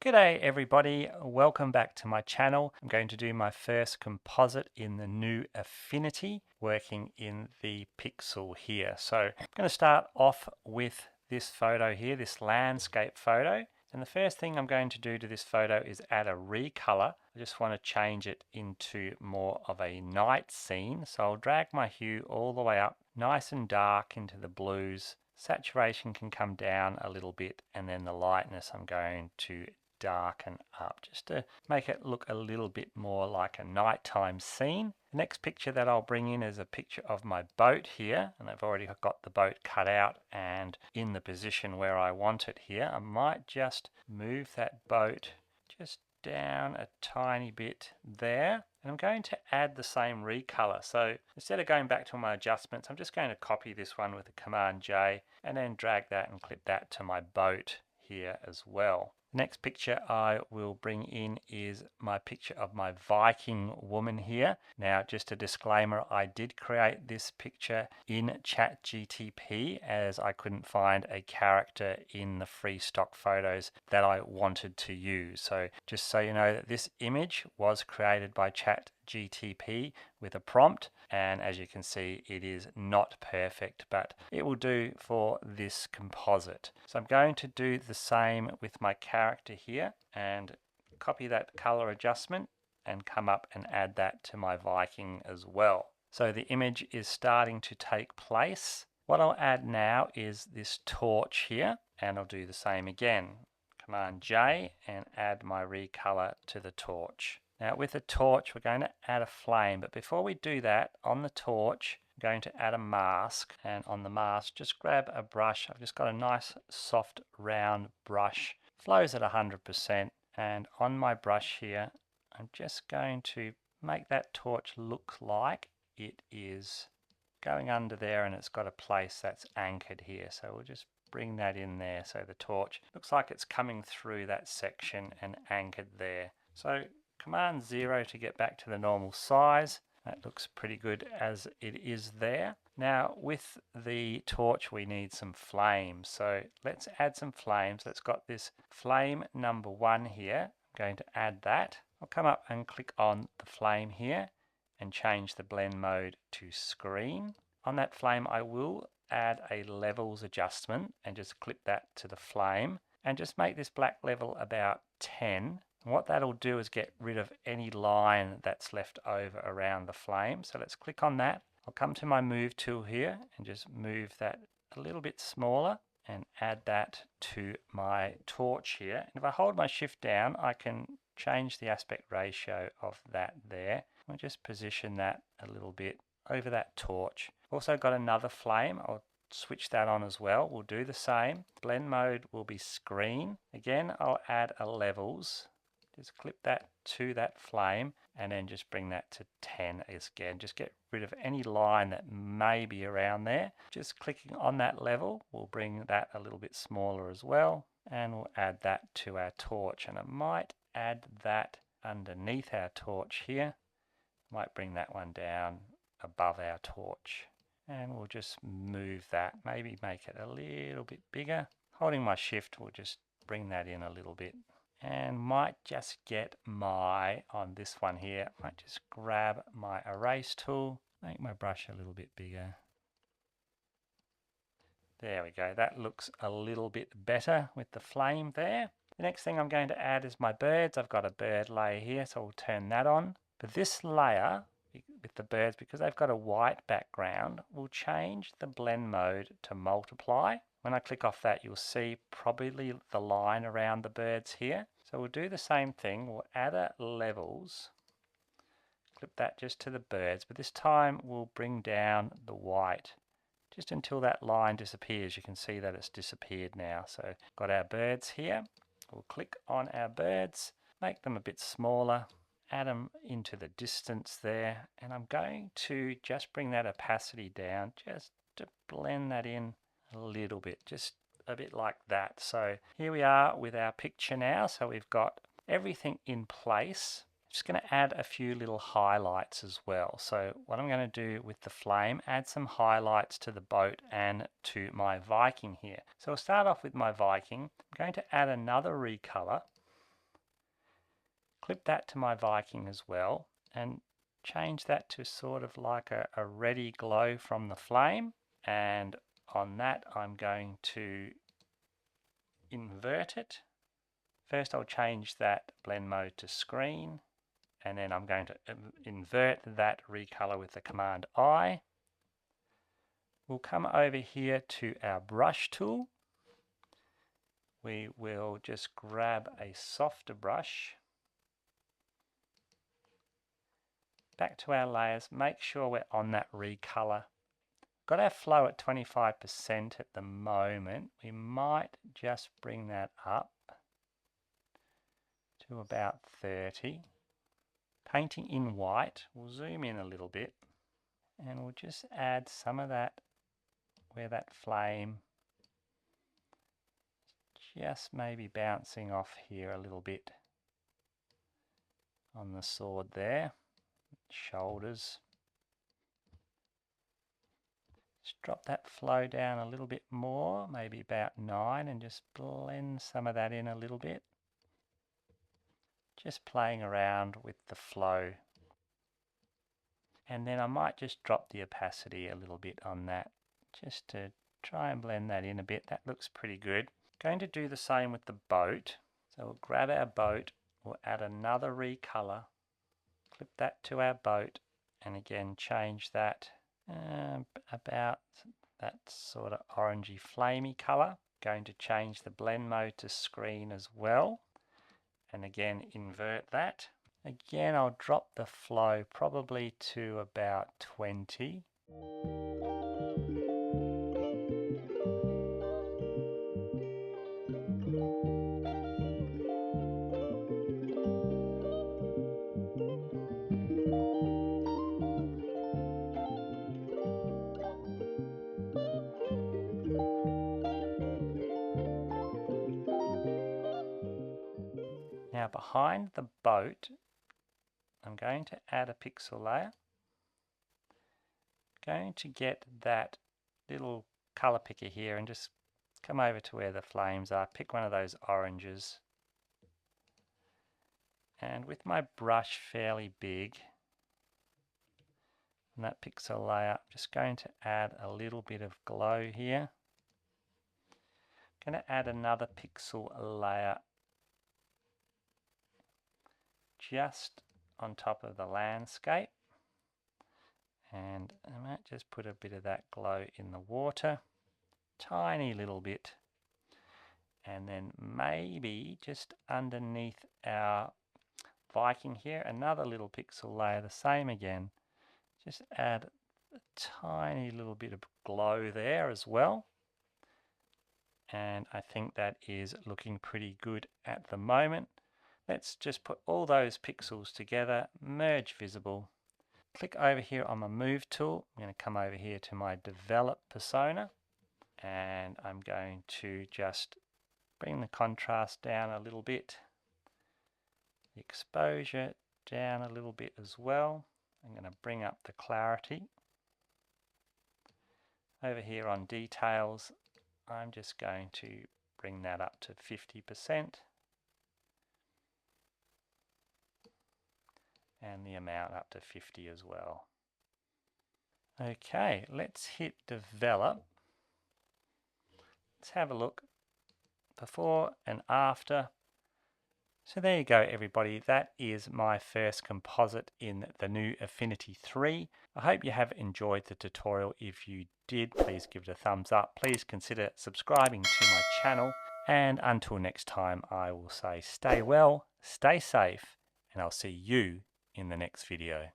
G'day everybody, welcome back to my channel. I'm going to do my first composite in the new Affinity, working in the pixel here. So I'm going to start off with this photo here, this landscape photo. And the first thing I'm going to do to this photo is add a recolor. I just want to change it into more of a night scene. So I'll drag my hue all the way up, nice and dark into the blues. Saturation can come down a little bit, and then the lightness I'm going to darken up just to make it look a little bit more like a nighttime scene. The next picture that I'll bring in is a picture of my boat here, and I've already got the boat cut out and in the position where I want it here. I might just move that boat just down a tiny bit there, and I'm going to add the same recolor. So instead of going back to my adjustments, I'm just going to copy this one with the Command J and then drag that and clip that to my boat here as well. The next picture I will bring in is my picture of my Viking woman here. Now, just a disclaimer, I did create this picture in ChatGTP as I couldn't find a character in the free stock photos that I wanted to use. So just so you know that this image was created by ChatGTP with a prompt, and as you can see, it is not perfect, but it will do for this composite. So I'm going to do the same with my character here and copy that color adjustment and come up and add that to my Viking as well. So the image is starting to take place. What I'll add now is this torch here, and I'll do the same again. Command J and add my recolor to the torch. Now with the torch we're going to add a flame, but before we do that, on the torch I'm going to add a mask, and on the mask just grab a brush. I've just got a nice soft round brush, flows at 100%, and on my brush here I'm just going to make that torch look like it is going under there and it's got a place that's anchored here. So we'll just bring that in there so the torch looks like it's coming through that section and anchored there. So Command 0 to get back to the normal size. That looks pretty good as it is there. Now with the torch we need some flames, so let's add some flames. Let's got this flame number 1 here. I'm going to add that. I'll come up and click on the flame here and change the blend mode to screen. On that flame I will add a levels adjustment and just clip that to the flame and just make this black level about 10. And what that'll do is get rid of any line that's left over around the flame. So let's click on that. I'll come to my move tool here and just move that a little bit smaller and add that to my torch here. And if I hold my shift down, I can change the aspect ratio of that there. I'll just position that a little bit over that torch. Also got another flame. I'll switch that on as well. We'll do the same. Blend mode will be screen. Again, I'll add a levels. Just clip that to that flame and then just bring that to 10 again. Just get rid of any line that may be around there. Just clicking on that level will bring that a little bit smaller as well, and we'll add that to our torch, and I might add that underneath our torch here. Might bring that one down above our torch, and we'll just move that, maybe make it a little bit bigger. Holding my shift will just bring that in a little bit, and might just get my, on this one here, might just grab my erase tool, make my brush a little bit bigger. There we go, that looks a little bit better with the flame there. The next thing I'm going to add is my birds. I've got a bird layer here, so we'll turn that on. But this layer with the birds, because they've got a white background, will change the blend mode to multiply. When I click off that, you'll see probably the line around the birds here. So we'll do the same thing. We'll add a levels, clip that just to the birds, but this time we'll bring down the white just until that line disappears. You can see that it's disappeared now. So got our birds here. We'll click on our birds, make them a bit smaller, add them into the distance there, and I'm going to just bring that opacity down just to blend that in a little bit, just a bit like that. So here we are with our picture now. So we've got everything in place. I'm just going to add a few little highlights as well. So what I'm going to do with the flame, add some highlights to the boat and to my Viking here. So we'll start off with my Viking. I'm going to add another recolor. Clip that to my Viking as well and change that to sort of like a ready glow from the flame. And on that I'm going to invert it. First I'll change that blend mode to screen, and then I'm going to invert that recolor with the Command I. We'll come over here to our brush tool. We will just grab a softer brush. Back to our layers, make sure we're on that recolor. Got our flow at 25% at the moment. We might just bring that up to about 30. Painting in white, we'll zoom in a little bit and we'll just add some of that where that flame just maybe bouncing off here a little bit on the sword there, shoulders. Just drop that flow down a little bit more, maybe about 9, and just blend some of that in a little bit. Just playing around with the flow. And then I might just drop the opacity a little bit on that, just to try and blend that in a bit. That looks pretty good. Going to do the same with the boat. So we'll grab our boat, we'll add another recolor, clip that to our boat, and again change that about that sort of orangey flamey color. Going to change the blend mode to screen as well, and again invert that. Again, I'll drop the flow probably to about 20. Now behind the boat, I'm going to add a pixel layer. Going to get that little color picker here and just come over to where the flames are, pick one of those oranges, and with my brush fairly big on that pixel layer, I'm just going to add a little bit of glow here. I'm going to add another pixel layer just on top of the landscape, and I might just put a bit of that glow in the water, tiny little bit, and then maybe just underneath our Viking here, another little pixel layer, the same again. Just add a tiny little bit of glow there as well. And I think that is looking pretty good at the moment. Let's just put all those pixels together, merge visible. Click over here on my move tool. I'm going to come over here to my develop persona, and I'm going to just bring the contrast down a little bit, the exposure down a little bit as well. I'm going to bring up the clarity. Over here on details, I'm just going to bring that up to 50%, and the amount up to 50 as well. Okay, let's hit develop. Let's have a look before and after. So there you go, everybody. That is my first composite in the new Affinity 3. I hope you have enjoyed the tutorial. If you did, please give it a thumbs up. Please consider subscribing to my channel. And until next time, I will say stay well, stay safe, and I'll see you in the next video.